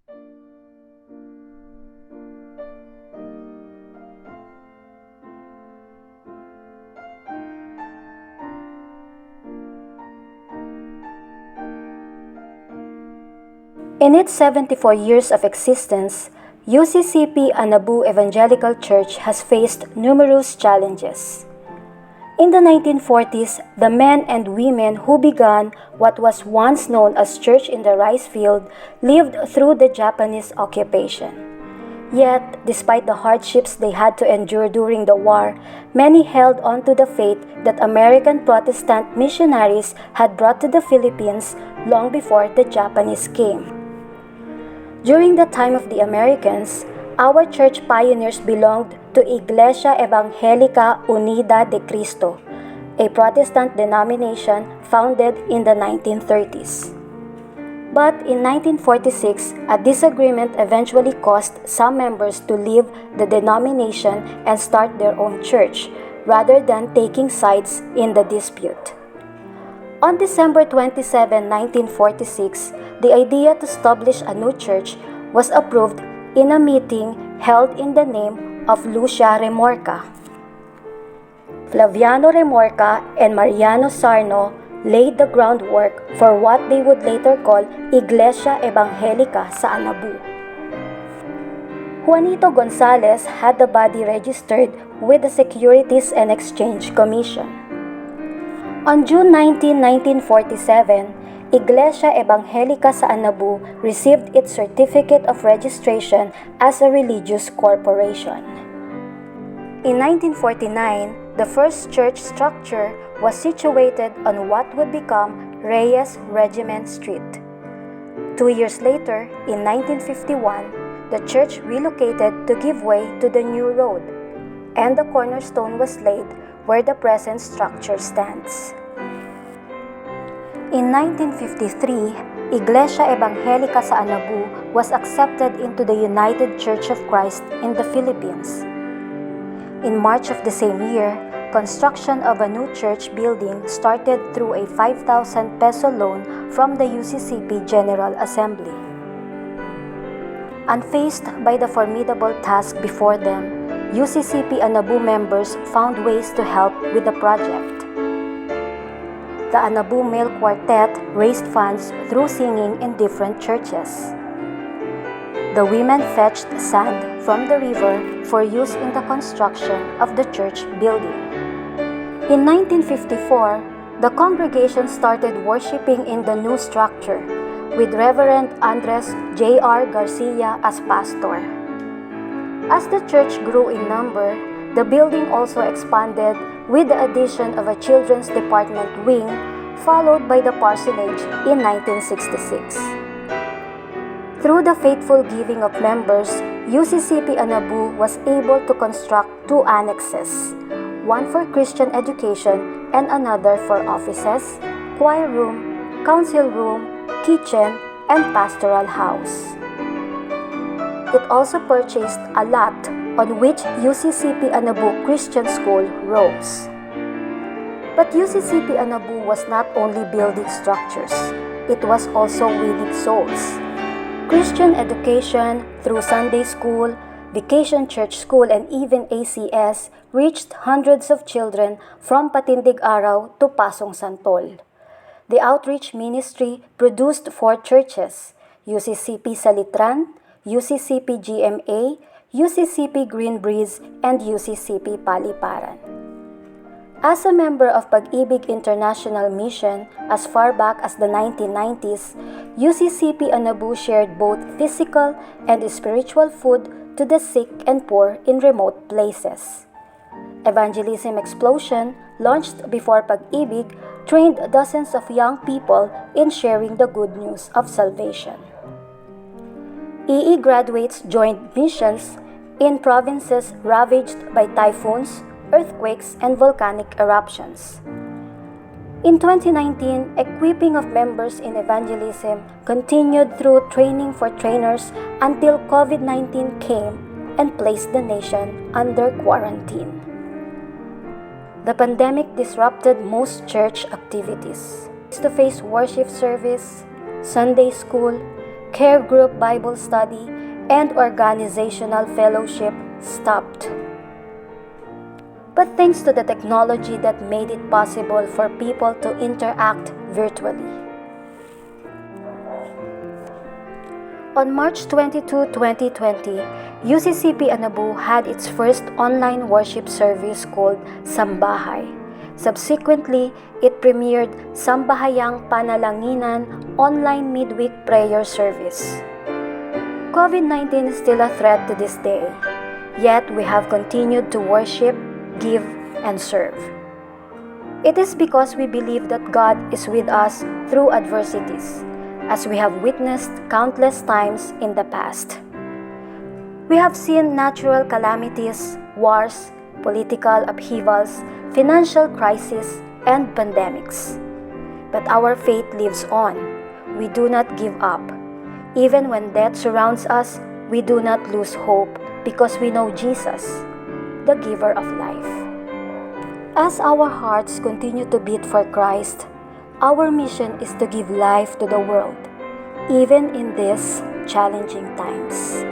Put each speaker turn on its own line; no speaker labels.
In its 74 years of existence, UCCP Anabu Evangelical Church has faced numerous challenges. In the 1940s, the men and women who began what was once known as Church in the Rice Field lived through the Japanese occupation. Yet, despite the hardships they had to endure during the war, many held on to the faith that American Protestant missionaries had brought to the Philippines long before the Japanese came. During the time of the Americans, our church pioneers belonged to Iglesia Evangelica Unida de Cristo, a Protestant denomination founded in the 1930s. But in 1946, a disagreement eventually caused some members to leave the denomination and start their own church, rather than taking sides in the dispute. On December 27, 1946, the idea to establish a new church was approved in a meeting held in the name of Lucia Remorca. Flaviano Remorca and Mariano Sarno laid the groundwork for what they would later call Iglesia Evangelica sa Anabu. Juanito Gonzalez had the body registered with the Securities and Exchange Commission. On June 19, 1947, Iglesia Evangelica sa Anabu received its certificate of registration as a religious corporation. In 1949, the first church structure was situated on what would become Reyes Regiment Street. 2 years later, in 1951, the church relocated to give way to the new road, and the cornerstone was laid where the present structure stands. In 1953, Iglesia Evangelica sa Anabu was accepted into the United Church of Christ in the Philippines. In March of the same year, construction of a new church building started through a 5,000 peso loan from the UCCP General Assembly. Unfazed by the formidable task before them, UCCP Anabu members found ways to help with the project. The Anabu Male Quartet raised funds through singing in different churches. The women fetched sand from the river for use in the construction of the church building. In 1954, the congregation started worshiping in the new structure, with Reverend Andres J.R. Garcia as pastor. As the church grew in number, the building also expanded with the addition of a children's department wing, followed by the parsonage in 1966. Through the faithful giving of members, UCCP Anabu was able to construct 2 annexes, one for Christian education and another for offices, choir room, council room, kitchen, and pastoral house. It also purchased a lot on which UCCP Anabu Christian School rose. But UCCP Anabu was not only building structures, it was also winning souls. Christian education through Sunday school, Vacation Church School, and even ACS reached hundreds of children from Patindig Araw to Pasong Santol. The outreach ministry produced 4 churches, UCCP Salitran, UCCP GMA, UCCP Green Breeze, and UCCP Paliparan. As a member of Pag-ibig International Mission as far back as the 1990s, UCCP Anabu shared both physical and spiritual food to the sick and poor in remote places. Evangelism Explosion, launched before Pag-ibig, trained dozens of young people in sharing the good news of salvation. EE graduates joined missions in provinces ravaged by typhoons, earthquakes, and volcanic eruptions. In 2019, equipping of members in evangelism continued through training for trainers until COVID-19 came and placed the nation under quarantine. The pandemic disrupted most church activities. Face-to-face worship service, Sunday school, care group Bible study, and organizational fellowship stopped. But thanks to the technology that made it possible for people to interact virtually. On March 22, 2020, UCCP Anabu had its first online worship service called Sambahay. Subsequently, it premiered Sambahayang Panalanginan online midweek prayer service. COVID-19 is still a threat to this day, yet we have continued to worship, give, and serve. It is because we believe that God is with us through adversities, as we have witnessed countless times in the past. We have seen natural calamities, wars, political upheavals, financial crises, and pandemics. But our faith lives on. We do not give up. Even when death surrounds us, we do not lose hope because we know Jesus, the giver of life. As our hearts continue to beat for Christ, our mission is to give life to the world, even in these challenging times.